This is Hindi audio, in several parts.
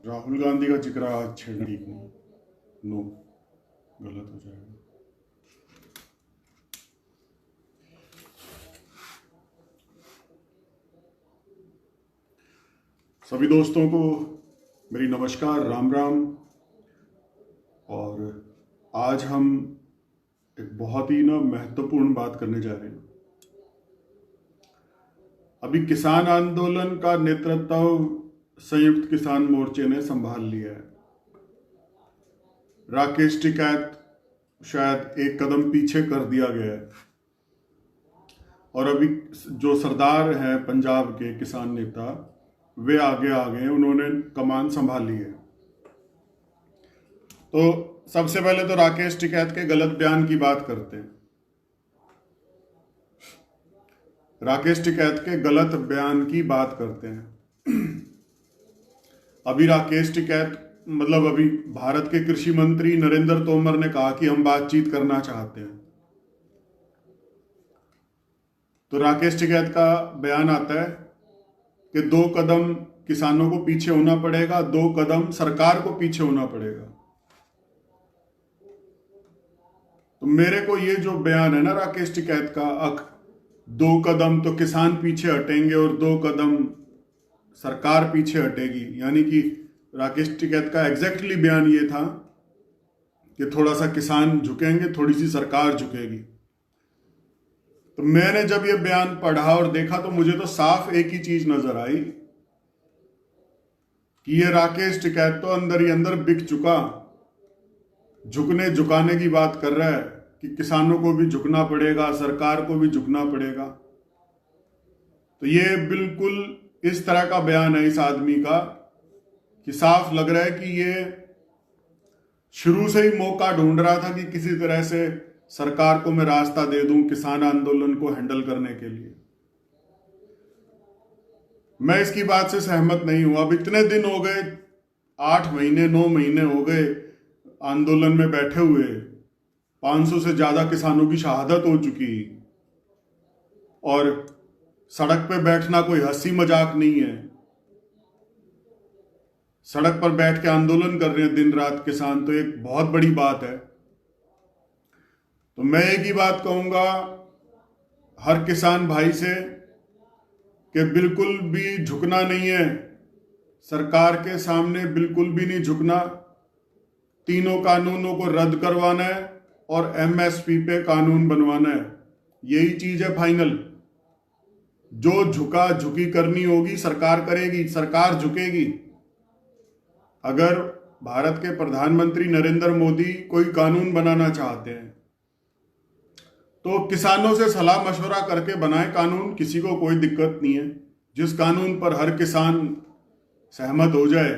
राहुल गांधी का जिक्र आज छेड़ना ठीक नहीं। नो, गलत हो जाएगा। सभी दोस्तों को मेरी नमस्कार, राम राम। और आज हम एक बहुत ही महत्वपूर्ण बात करने जा रहे हैं। अभी किसान आंदोलन का नेतृत्व संयुक्त किसान मोर्चे ने संभाल लिया है। राकेश टिकैत शायद एक कदम पीछे कर दिया गया है और अभी जो सरदार हैं पंजाब के किसान नेता, वे आगे आ गए, उन्होंने कमान संभाल ली है। तो सबसे पहले तो राकेश टिकैत के गलत बयान की बात करते हैं। राकेश टिकैत के गलत बयान की बात करते हैं। अभी राकेश टिकैत अभी भारत के कृषि मंत्री नरेंद्र तोमर ने कहा कि हम बातचीत करना चाहते हैं। तो राकेश टिकैत का बयान आता है कि 2 कदम किसानों को पीछे होना पड़ेगा, 2 कदम सरकार को पीछे होना पड़ेगा। तो मेरे को ये जो बयान है ना राकेश टिकैत का, 2 कदम तो किसान पीछे हटेंगे और 2 कदम सरकार पीछे हटेगी, यानी कि राकेश टिकैत का एग्जैक्टली बयान ये था कि थोड़ा सा किसान झुकेंगे, थोड़ी सी सरकार झुकेगी। तो मैंने जब ये बयान पढ़ा और देखा तो मुझे तो साफ एक ही चीज नजर आई कि ये राकेश टिकैत तो अंदर ही अंदर बिक चुका, झुकने झुकाने की बात कर रहा है कि किसानों को भी झुकना पड़ेगा, सरकार को भी झुकना पड़ेगा। तो ये बिल्कुल इस तरह का बयान है इस आदमी का कि साफ लग रहा है कि ये शुरू से ही मौका ढूंढ रहा था कि किसी तरह से सरकार को मैं रास्ता दे दूं किसान आंदोलन को हैंडल करने के लिए। मैं इसकी बात से सहमत नहीं हूं। अब इतने दिन हो गए, 8 महीने 9 महीने हो गए आंदोलन में बैठे हुए, 500 से ज्यादा किसानों की शहादत हो चुकी और सड़क पे बैठना कोई हंसी मजाक नहीं है। सड़क पर बैठ के आंदोलन कर रहे हैं दिन रात किसान, तो एक बहुत बड़ी बात है। तो मैं एक ही बात कहूंगा हर किसान भाई से कि बिल्कुल भी झुकना नहीं है, सरकार के सामने बिल्कुल भी नहीं झुकना। तीनों कानूनों को रद्द करवाना है और एमएसपी पे कानून बनवाना है। यही चीज है फाइनल। जो झुका झुकी करनी होगी सरकार करेगी, सरकार झुकेगी। अगर भारत के प्रधानमंत्री नरेंद्र मोदी कोई कानून बनाना चाहते हैं तो किसानों से सलाह मशवरा करके बनाए कानून, किसी को कोई दिक्कत नहीं है। जिस कानून पर हर किसान सहमत हो जाए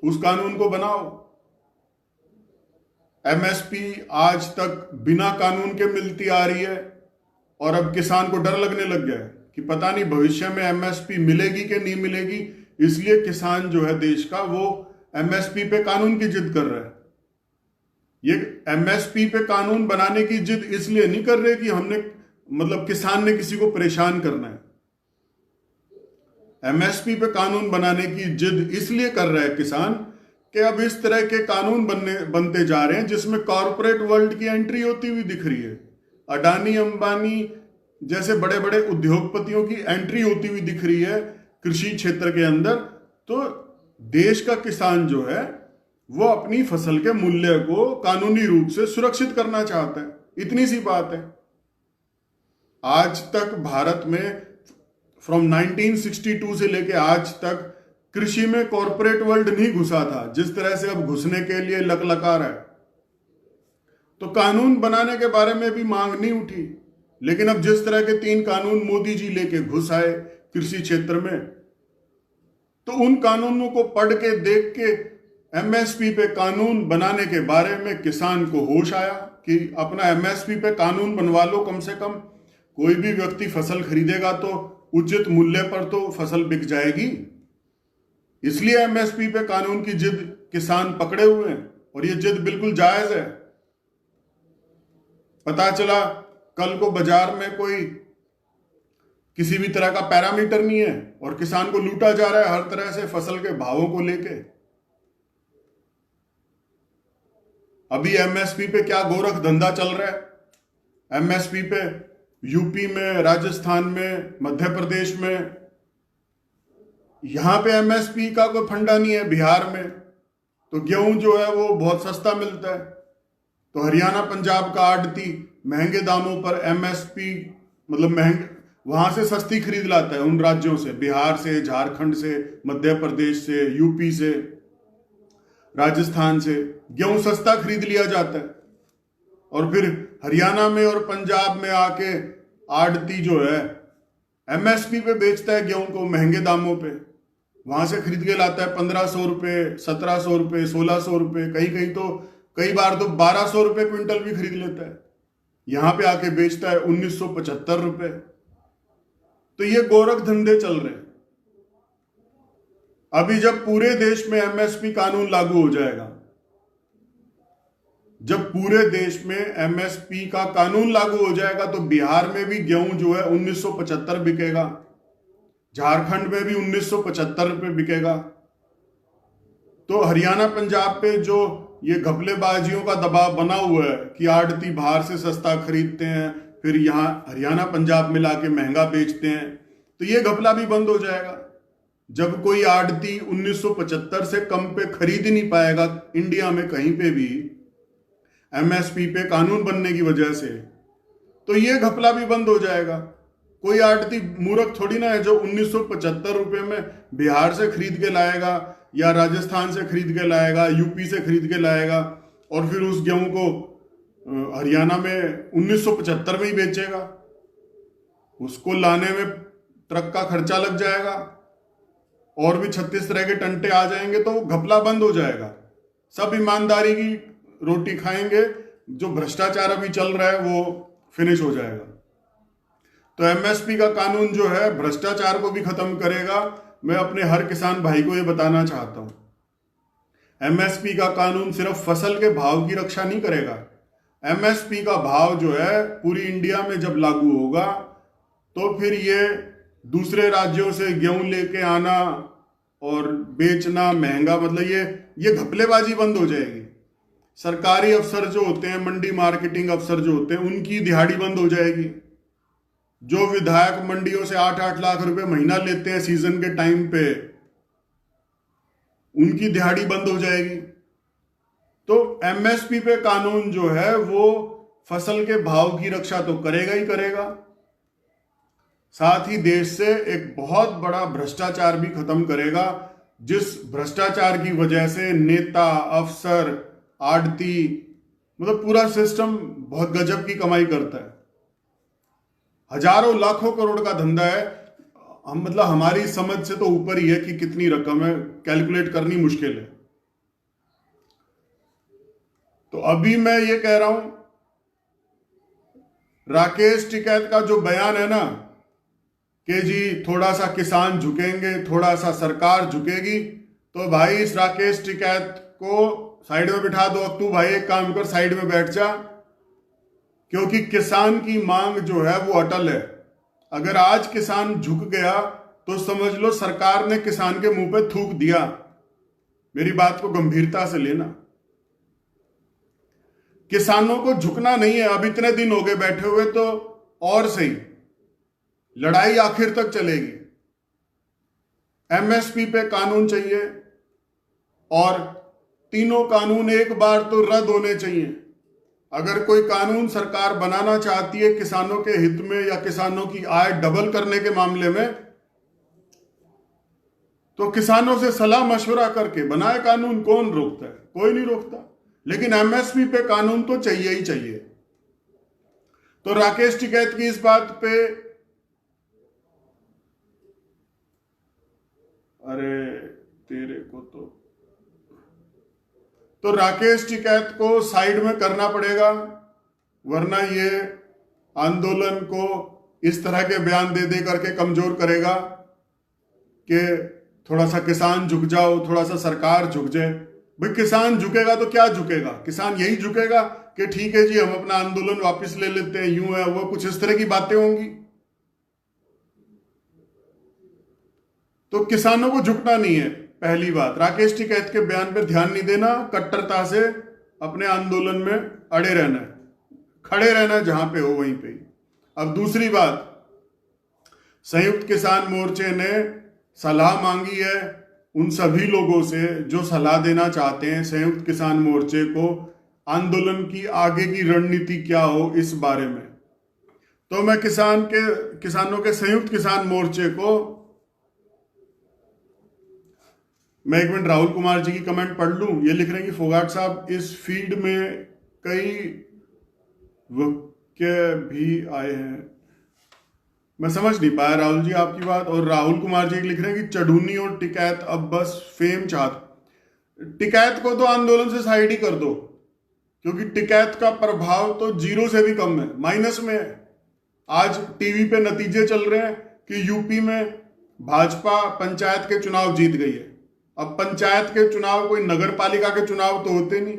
उस कानून को बनाओ। एमएसपी आज तक बिना कानून के मिलती आ रही है और अब किसान को डर लगने लग गया है कि पता नहीं भविष्य में एमएसपी मिलेगी कि नहीं मिलेगी। इसलिए किसान जो है देश का, वो एमएसपी पे कानून की जिद कर रहा है। ये एमएसपी पे कानून बनाने की जिद इसलिए नहीं कर रहे कि हमने किसान ने किसी को परेशान करना है। एमएसपी पे कानून बनाने की जिद इसलिए कर रहा है किसान कि अब इस तरह के कानून बनते जा रहे हैं जिसमें कॉरपोरेट वर्ल्ड की एंट्री होती हुई दिख रही है। अडानी अंबानी जैसे बड़े बड़े उद्योगपतियों की एंट्री होती हुई दिख रही है कृषि क्षेत्र के अंदर। तो देश का किसान जो है वो अपनी फसल के मूल्य को कानूनी रूप से सुरक्षित करना चाहता है। इतनी सी बात है। आज तक भारत में फ्रॉम 1962 से लेके आज तक कृषि में कॉरपोरेट वर्ल्ड नहीं घुसा था जिस तरह से अब घुसने के लिए लकलका रहा है। तो कानून बनाने के बारे में भी मांग नहीं उठी, लेकिन अब जिस तरह के 3 कानून मोदी जी लेके घुस आए कृषि क्षेत्र में, तो उन कानूनों को पढ़ के देख के एमएसपी पे कानून बनाने के बारे में किसान को होश आया कि अपना एमएसपी पे कानून बनवा लो। कम से कम कोई भी व्यक्ति फसल खरीदेगा तो उचित मूल्य पर तो फसल बिक जाएगी। इसलिए एमएसपी पे कानून की जिद किसान पकड़े हुए हैं और ये जिद बिल्कुल जायज है। पता चला कल को बाजार में कोई किसी भी तरह का पैरामीटर नहीं है और किसान को लूटा जा रहा है हर तरह से फसल के भावों को लेके। अभी एमएसपी पे क्या गोरख धंधा चल रहा है। एमएसपी पे यूपी में, राजस्थान में, मध्य प्रदेश में, यहां पे एमएसपी का कोई फंडा नहीं है। बिहार में तो गेहूं जो है वो बहुत सस्ता मिलता है, तो हरियाणा पंजाब का आड़ती महंगे दामों पर एमएसपी मतलब महंगे वहां से सस्ती खरीद लाता है, उन राज्यों से, बिहार से, झारखंड से, मध्य प्रदेश से, यूपी से, राजस्थान से गेहूं सस्ता खरीद लिया जाता है। और फिर हरियाणा में और पंजाब में आके आड़ती जो है एमएसपी पे बेचता है गेहूं को महंगे दामों पे, वहां से खरीद के लाता है 1500 रुपये, 1700 रुपये, 1600 रुपये, कहीं कहीं तो कई बार तो 1200 रुपये क्विंटल भी खरीद लेता है, यहां पे आके बेचता है 1975 रुपये। तो ये गोरख धंधे चल रहे हैं। अभी जब पूरे देश में एमएसपी कानून लागू हो जाएगा, जब पूरे देश में एमएसपी का कानून लागू हो जाएगा तो बिहार में भी गेहूं जो है 1975 बिकेगा, झारखंड में भी 1975 रुपये बिकेगा। तो हरियाणा पंजाब पे जो ये घपलेबाजियों का दबाव बना हुआ है कि आड़ती बाहर से सस्ता खरीदते हैं, फिर यहां हरियाणा पंजाब में लाके महंगा बेचते हैं, तो ये घपला भी बंद हो जाएगा। जब कोई आड़ती 1975 से कम पे खरीद ही नहीं पाएगा इंडिया में कहीं पे भी एमएसपी पे कानून बनने की वजह से, तो ये घपला भी बंद हो जाएगा। कोई आड़ती मूर्ख थोड़ी ना है जो 1975 रुपये में बिहार से खरीद के लाएगा या राजस्थान से खरीद के लाएगा, यूपी से खरीद के लाएगा और फिर उस गेहूं को हरियाणा में 1975 में ही बेचेगा। उसको लाने में ट्रक का खर्चा लग जाएगा और भी 36 तरह के टंटे आ जाएंगे, तो घपला बंद हो जाएगा। सब ईमानदारी की रोटी खाएंगे, जो भ्रष्टाचार अभी चल रहा है वो फिनिश हो जाएगा। तो एमएसपी का कानून जो है भ्रष्टाचार को भी खत्म करेगा। मैं अपने हर किसान भाई को ये बताना चाहता हूं, एमएसपी का कानून सिर्फ फसल के भाव की रक्षा नहीं करेगा। एमएसपी का भाव जो है पूरी इंडिया में जब लागू होगा तो फिर ये दूसरे राज्यों से गेहूं लेके आना और बेचना महंगा, मतलब ये घपलेबाजी बंद हो जाएगी। सरकारी अफसर जो होते हैं, मंडी मार्केटिंग अफसर जो होते हैं, उनकी दिहाड़ी बंद हो जाएगी। जो विधायक मंडियों से 8-8 लाख रुपए महीना लेते हैं सीजन के टाइम पे, उनकी दिहाड़ी बंद हो जाएगी। तो एमएसपी पे कानून जो है वो फसल के भाव की रक्षा तो करेगा ही करेगा, साथ ही देश से एक बहुत बड़ा भ्रष्टाचार भी खत्म करेगा, जिस भ्रष्टाचार की वजह से नेता, अफसर, आड़ती, मतलब पूरा सिस्टम बहुत गजब की कमाई करता है। हजारों लाखों करोड़ का धंधा है। हम मतलब हमारी समझ से तो ऊपर ही है कि कितनी रकम है, कैलकुलेट करनी मुश्किल है। तो अभी मैं ये कह रहा हूं, राकेश टिकैत का जो बयान है ना कि जी थोड़ा सा किसान झुकेंगे, थोड़ा सा सरकार झुकेगी, तो भाई इस राकेश टिकैत को साइड में बिठा दो। अब तू भाई एक काम कर, साइड में बैठ जा, क्योंकि किसान की मांग जो है वो अटल है। अगर आज किसान झुक गया तो समझ लो सरकार ने किसान के मुंह पे थूक दिया। मेरी बात को गंभीरता से लेना, किसानों को झुकना नहीं है। अब इतने दिन हो गए बैठे हुए, तो और सही लड़ाई आखिर तक चलेगी। एमएसपी पे कानून चाहिए और तीनों कानून एक बार तो रद्द होने चाहिए। अगर कोई कानून सरकार बनाना चाहती है किसानों के हित में या किसानों की आय डबल करने के मामले में, तो किसानों से सलाह मशवरा करके बनाए कानून। कौन रोकता है? कोई नहीं रोकता। लेकिन एमएसपी पे कानून तो चाहिए ही चाहिए। तो राकेश टिकैत की इस बात पे, अरे तेरे को तो राकेश टिकैत को साइड में करना पड़ेगा, वरना ये आंदोलन को इस तरह के बयान दे दे करके कमजोर करेगा कि थोड़ा सा किसान झुक जाओ, थोड़ा सा सरकार झुक जाए। भाई किसान झुकेगा तो क्या झुकेगा? किसान यही झुकेगा कि ठीक है जी हम अपना आंदोलन वापस ले लेते हैं, यूं है वो, कुछ इस तरह की बातें होंगी। तो किसानों को झुकना नहीं है। पहली बात, राकेश टिकैत के बयान पे ध्यान नहीं देना कट्टरता से, अपने आंदोलन में अड़े रहना है, खड़े रहना है, जहां पे हो वहीं पे ही। अब दूसरी बात, संयुक्त किसान मोर्चे ने सलाह मांगी है उन सभी लोगों से जो सलाह देना चाहते हैं संयुक्त किसान मोर्चे को आंदोलन की आगे की रणनीति क्या हो इस बारे में। तो मैं किसानों के संयुक्त किसान मोर्चे को, मैं एक मिनट राहुल कुमार जी की कमेंट पढ़ लूं। ये लिख रहे हैं कि फोगाट साहब इस फीड में कई वाक्य भी आए हैं। मैं समझ नहीं पाया राहुल जी आपकी बात। और राहुल कुमार जी लिख रहे हैं कि चढ़ूनी और टिकैत अब बस फेम चाहते। टिकैत को तो आंदोलन से साइड ही कर दो, क्योंकि टिकैत का प्रभाव तो जीरो से भी कम है, माइनस में है। आज टीवी पे नतीजे चल रहे हैं कि यूपी में भाजपा पंचायत के चुनाव जीत गई है। अब पंचायत के चुनाव कोई नगर पालिका के चुनाव तो होते नहीं,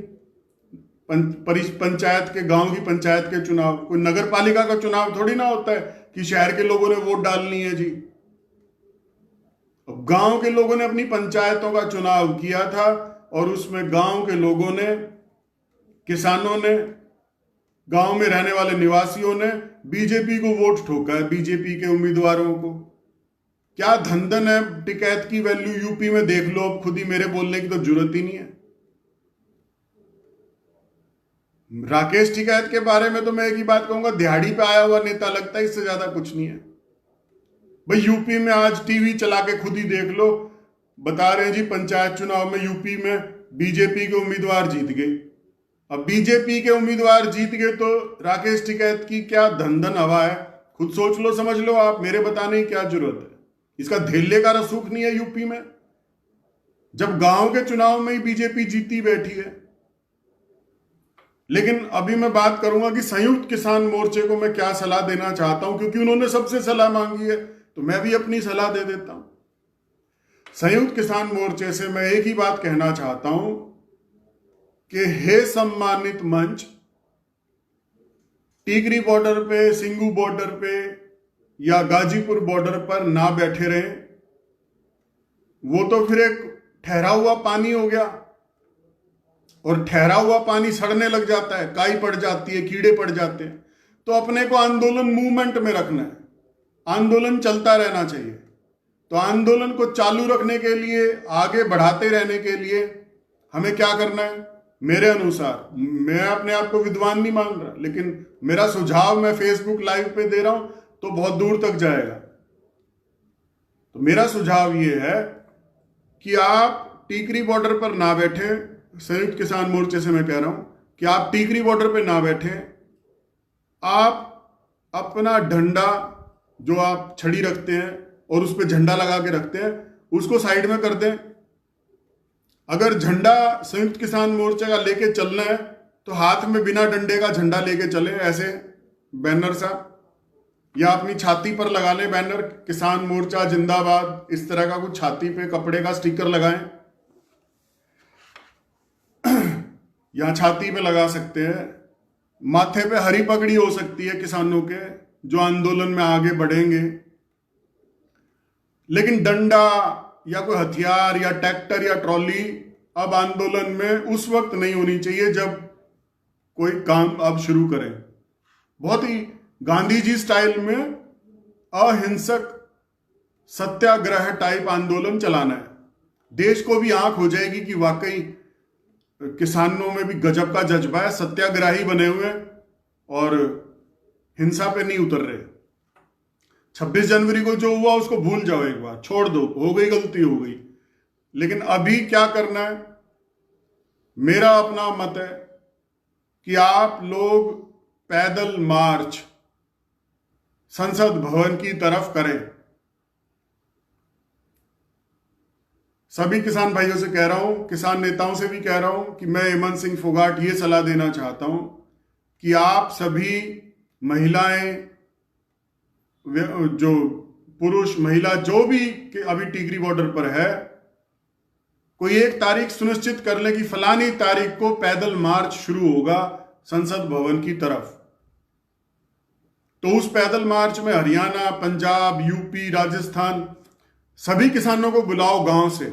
पंचायत के, गांव की पंचायत के चुनाव, कोई नगर पालिका का चुनाव थोड़ी ना होता है कि शहर के लोगों ने वोट डालनी है जी। अब गांव के लोगों ने अपनी पंचायतों का चुनाव किया था और उसमें गांव के लोगों ने, किसानों ने, गांव में रहने वाले निवासियों ने बीजेपी को वोट ठोका है, बीजेपी के उम्मीदवारों को। क्या धंधन है टिकैत की वैल्यू यूपी में, देख लो अब खुद ही, मेरे बोलने की तो जरूरत ही नहीं है। राकेश टिकैत के बारे में तो मैं एक ही बात कहूंगा, दिहाड़ी पे आया हुआ नेता लगता है, इससे ज्यादा कुछ नहीं है भाई। यूपी में आज टीवी चला के खुद ही देख लो, बता रहे हैं जी पंचायत चुनाव में यूपी में बीजेपी के उम्मीदवार जीत गए। अब बीजेपी के उम्मीदवार जीत गए तो राकेश टिकैत की क्या धंधन हवा है, खुद सोच लो, समझ लो आप, मेरे बताने की क्या जरूरत है। इसका धेले का रसूख नहीं है यूपी में, जब गांव के चुनाव में ही बीजेपी जीती बैठी है। लेकिन अभी मैं बात करूंगा कि संयुक्त किसान मोर्चे को मैं क्या सलाह देना चाहता हूं, क्योंकि उन्होंने सबसे सलाह मांगी है तो मैं भी अपनी सलाह दे देता हूं। संयुक्त किसान मोर्चे से मैं एक ही बात कहना चाहता हूं कि हे सम्मानित मंच, टिकरी बॉर्डर पे, सिंगू बॉर्डर पे या गाजीपुर बॉर्डर पर ना बैठे रहे। वो तो फिर एक ठहरा हुआ पानी हो गया, और ठहरा हुआ पानी सड़ने लग जाता है, काई पड़ जाती है, कीड़े पड़ जाते हैं। तो अपने को आंदोलन मूवमेंट में रखना है, आंदोलन चलता रहना चाहिए। तो आंदोलन को चालू रखने के लिए, आगे बढ़ाते रहने के लिए हमें क्या करना है? मेरे अनुसार, मैं अपने आप को विद्वान नहीं मान रहा, लेकिन मेरा सुझाव मैं फेसबुक लाइव पे दे रहा हूं तो बहुत दूर तक जाएगा। तो मेरा सुझाव ये है कि आप टीकरी बॉर्डर पर ना बैठे, संयुक्त किसान मोर्चे से मैं कह रहा हूं कि आप टीकरी बॉर्डर पे ना बैठे। आप अपना डंडा जो आप छड़ी रखते हैं और उस पर झंडा लगा के रखते हैं, उसको साइड में कर दें। अगर झंडा संयुक्त किसान मोर्चे का लेके चलना है तो हाथ में बिना डंडे का झंडा लेके चले, ऐसे बैनर सा, या अपनी छाती पर लगा लें बैनर, किसान मोर्चा जिंदाबाद, इस तरह का कुछ छाती पे कपड़े का स्टिकर लगाएं, या छाती पे लगा सकते हैं। माथे पे हरी पगड़ी हो सकती है किसानों के जो आंदोलन में आगे बढ़ेंगे। लेकिन डंडा या कोई हथियार या ट्रैक्टर या ट्रॉली अब आंदोलन में उस वक्त नहीं होनी चाहिए जब कोई काम अब शुरू करें। बहुत ही गांधी जी स्टाइल में अहिंसक सत्याग्रह टाइप आंदोलन चलाना है। देश को भी आंख हो जाएगी कि वाकई किसानों में भी गजब का जज्बा है, सत्याग्रही बने हुए और हिंसा पे नहीं उतर रहे। 26 जनवरी को जो हुआ उसको भूल जाओ, एक बार छोड़ दो, हो गई गलती हो गई। लेकिन अभी क्या करना है? मेरा अपना मत है कि आप लोग पैदल मार्च संसद भवन की तरफ करें। सभी किसान भाइयों से कह रहा हूं, किसान नेताओं से भी कह रहा हूं कि मैं हेमंत सिंह फोगाट ये सलाह देना चाहता हूं कि आप सभी महिलाएं, जो पुरुष महिला जो भी अभी टिकरी बॉर्डर पर है, कोई एक तारीख सुनिश्चित कर ले कि फलानी तारीख को पैदल मार्च शुरू होगा संसद भवन की तरफ। तो उस पैदल मार्च में हरियाणा, पंजाब, यूपी, राजस्थान सभी किसानों को बुलाओ, गांव से,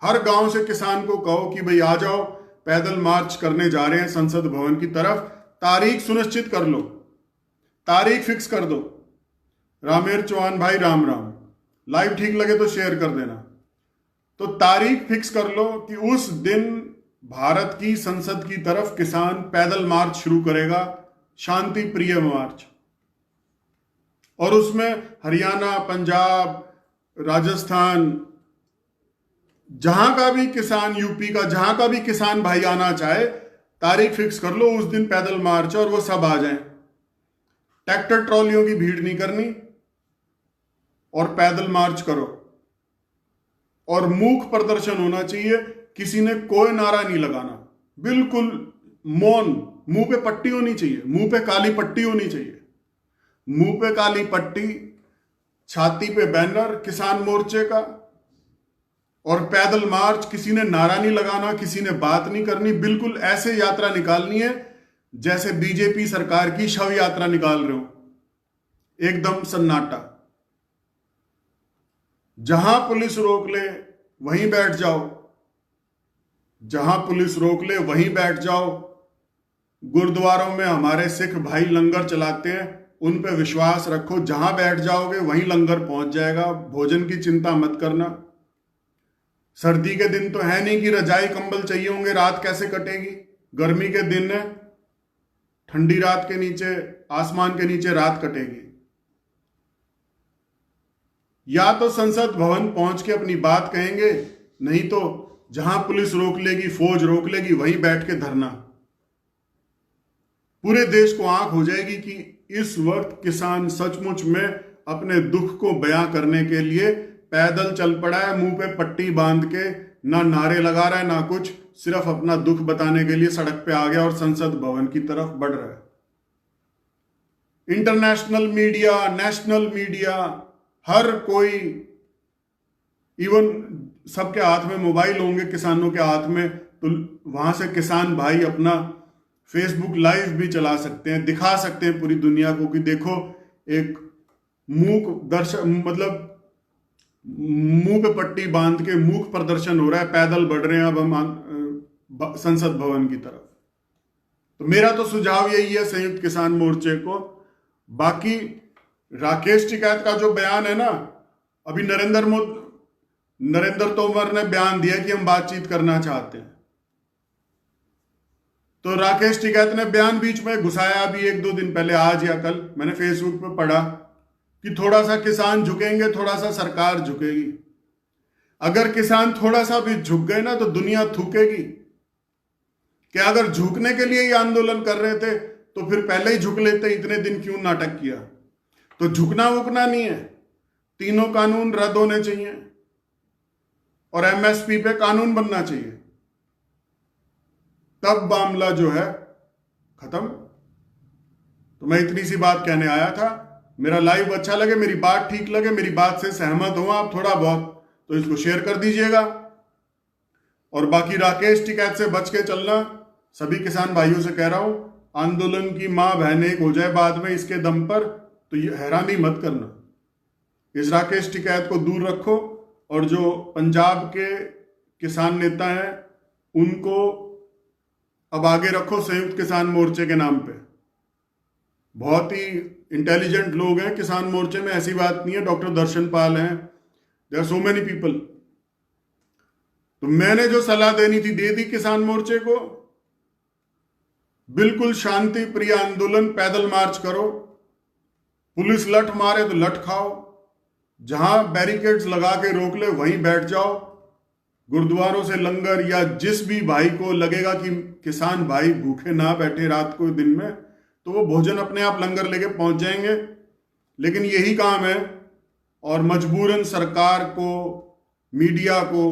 हर गांव से किसान को कहो कि भाई आ जाओ, पैदल मार्च करने जा रहे हैं संसद भवन की तरफ। तारीख सुनिश्चित कर लो, तारीख फिक्स कर दो। रामेर चौहान भाई राम राम, लाइव ठीक लगे तो शेयर कर देना। तो तारीख फिक्स कर लो कि उस दिन भारत की संसद की तरफ किसान पैदल मार्च शुरू करेगा, शांति प्रिय मार्च। और उसमें हरियाणा, पंजाब, राजस्थान, जहां का भी किसान, यूपी का जहां का भी किसान भाई आना चाहे, तारीख फिक्स कर लो उस दिन पैदल मार्च, और वो सब आ जाएं। ट्रैक्टर ट्रॉलियों की भीड़ नहीं करनी और पैदल मार्च करो। और मूक प्रदर्शन होना चाहिए, किसी ने कोई नारा नहीं लगाना, बिल्कुल मौन। मुंह पे पट्टी होनी चाहिए, मुंह पे काली पट्टी होनी चाहिए, मुंह पे काली पट्टी, छाती पे बैनर किसान मोर्चे का, और पैदल मार्च। किसी ने नारा नहीं लगाना, किसी ने बात नहीं करनी, बिल्कुल ऐसे यात्रा निकालनी है जैसे बीजेपी सरकार की शव यात्रा निकाल रहे हो, एकदम सन्नाटा। जहां पुलिस रोक ले वहीं बैठ जाओ, जहां पुलिस रोक ले वहीं बैठ जाओ। गुरुद्वारों में हमारे सिख भाई लंगर चलाते हैं, उन पे विश्वास रखो, जहां बैठ जाओगे वहीं लंगर पहुंच जाएगा, भोजन की चिंता मत करना। सर्दी के दिन तो है नहीं कि रजाई कंबल चाहिए होंगे, रात कैसे कटेगी। गर्मी के दिन है, ठंडी रात के नीचे, आसमान के नीचे रात कटेगी। या तो संसद भवन पहुंच के अपनी बात कहेंगे, नहीं तो जहां पुलिस रोक लेगी, फौज रोक लेगी, वहीं बैठ के धरना। पूरे देश को आंख हो जाएगी कि इस वक्त किसान सचमुच में अपने दुख को बयां करने के लिए पैदल चल पड़ा है, मुंह पे पट्टी बांध के, ना नारे लगा रहा है ना कुछ, सिर्फ अपना दुख बताने के लिए सड़क पे आ गया और संसद भवन की तरफ बढ़ रहा है। इंटरनेशनल मीडिया, नेशनल मीडिया, हर कोई, इवन सबके हाथ में मोबाइल होंगे, किसानों के हाथ में, तो वहां से किसान भाई अपना फेसबुक लाइव भी चला सकते हैं, दिखा सकते हैं पूरी दुनिया को कि देखो एक मूक दर्शन, मतलब मुंह पे पट्टी बांध के मूक प्रदर्शन हो रहा है, पैदल बढ़ रहे हैं अब हम संसद भवन की तरफ। तो मेरा तो सुझाव यही है संयुक्त किसान मोर्चे को। बाकी राकेश टिकैत का जो बयान है ना, अभी नरेंद्र तोमर ने बयान दिया कि हम बातचीत करना चाहते हैं, तो राकेश टिकैत ने बयान बीच में घुसाया अभी 1-2 दिन पहले, आज या कल मैंने फेसबुक पे पढ़ा कि थोड़ा सा किसान झुकेंगे, थोड़ा सा सरकार झुकेगी। अगर किसान थोड़ा सा भी झुक गए ना तो दुनिया थूकेगी। क्या अगर झुकने के लिए ही आंदोलन कर रहे थे तो फिर पहले ही झुक लेते, इतने दिन क्यों नाटक किया। तो झुकना वुकना नहीं है, तीनों कानून रद्द होने चाहिए और एमएसपी पे कानून बनना चाहिए, तब मामला जो है खत्म। तो मैं इतनी सी बात कहने आया था। मेरा लाइव अच्छा लगे, मेरी बात ठीक लगे, मेरी बात से सहमत हो आप थोड़ा बहुत, तो इसको शेयर कर दीजिएगा। और बाकी राकेश टिकैत से बच के चलना, सभी किसान भाइयों से कह रहा हूं, आंदोलन की मां बहन एक हो जाए बाद में इसके दम पर, तो ये हैरानी मत करना। इस राकेश टिकैत को दूर रखो, और जो पंजाब के किसान नेता हैं उनको अब आगे रखो संयुक्त किसान मोर्चे के नाम पे। बहुत ही इंटेलिजेंट लोग हैं किसान मोर्चे में, ऐसी बात नहीं है। डॉक्टर दर्शन पाल हैं, there are so many people. तो मैंने जो सलाह देनी थी दे दी किसान मोर्चे को। बिल्कुल शांति प्रिय आंदोलन, पैदल मार्च करो, पुलिस लठ मारे तो लठ खाओ, जहां बैरिकेड्स लगा के रोक ले वहीं बैठ जाओ। गुरुद्वारों से लंगर, या जिस भी भाई को लगेगा कि किसान भाई भूखे ना बैठे रात को दिन में, तो वो भोजन अपने आप लंगर लेके पहुंच जाएंगे। लेकिन यही काम है, और मजबूरन सरकार को, मीडिया को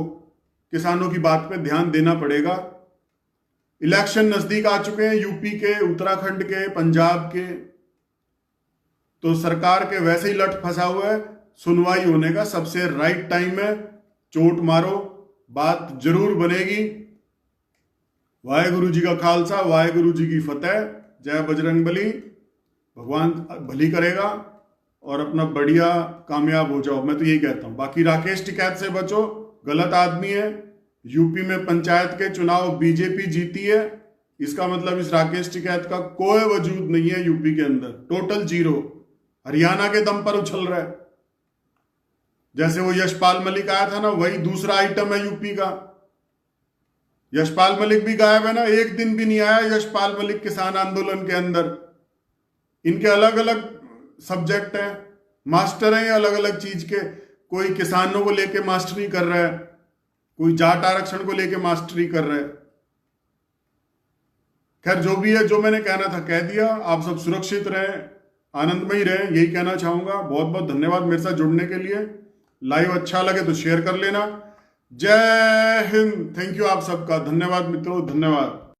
किसानों की बात पे ध्यान देना पड़ेगा। इलेक्शन नजदीक आ चुके हैं, यूपी के, उत्तराखंड के, पंजाब के, तो सरकार के वैसे ही लठ फंसा हुआ है। सुनवाई होने का सबसे राइट टाइम है, चोट मारो, बात जरूर बनेगी। वाहेगुरु जी का खालसा, वाहेगुरु जी की फतेह, जय बजरंगबली। भगवान भली करेगा और अपना बढ़िया कामयाब हो जाओ, मैं तो यही कहता हूं। बाकी राकेश टिकैत से बचो, गलत आदमी है, यूपी में पंचायत के चुनाव बीजेपी जीती है, इसका मतलब इस राकेश टिकैत का कोई वजूद नहीं है यूपी के अंदर, टोटल जीरो। हरियाणा के दम पर उछल रहा है। जैसे वो यशपाल मलिक आया था ना, वही दूसरा आइटम है यूपी का। यशपाल मलिक भी गायब है ना, एक दिन भी नहीं आया यशपाल मलिक किसान आंदोलन के अंदर। इनके अलग अलग सब्जेक्ट हैं, मास्टर हैं ये अलग अलग चीज के। कोई किसानों को लेके मास्टरी कर रहा है, कोई जाट आरक्षण को लेके मास्टरी कर रहा है। खैर जो भी है, जो मैंने कहना था कह दिया। आप सब सुरक्षित रहें, आनंदमयी रहें, यही कहना चाहूंगा। बहुत बहुत धन्यवाद मेरे साथ जुड़ने के लिए। लाइव अच्छा लगे तो शेयर कर लेना। जय हिंद। थैंक यू आप सबका, धन्यवाद मित्रों, धन्यवाद।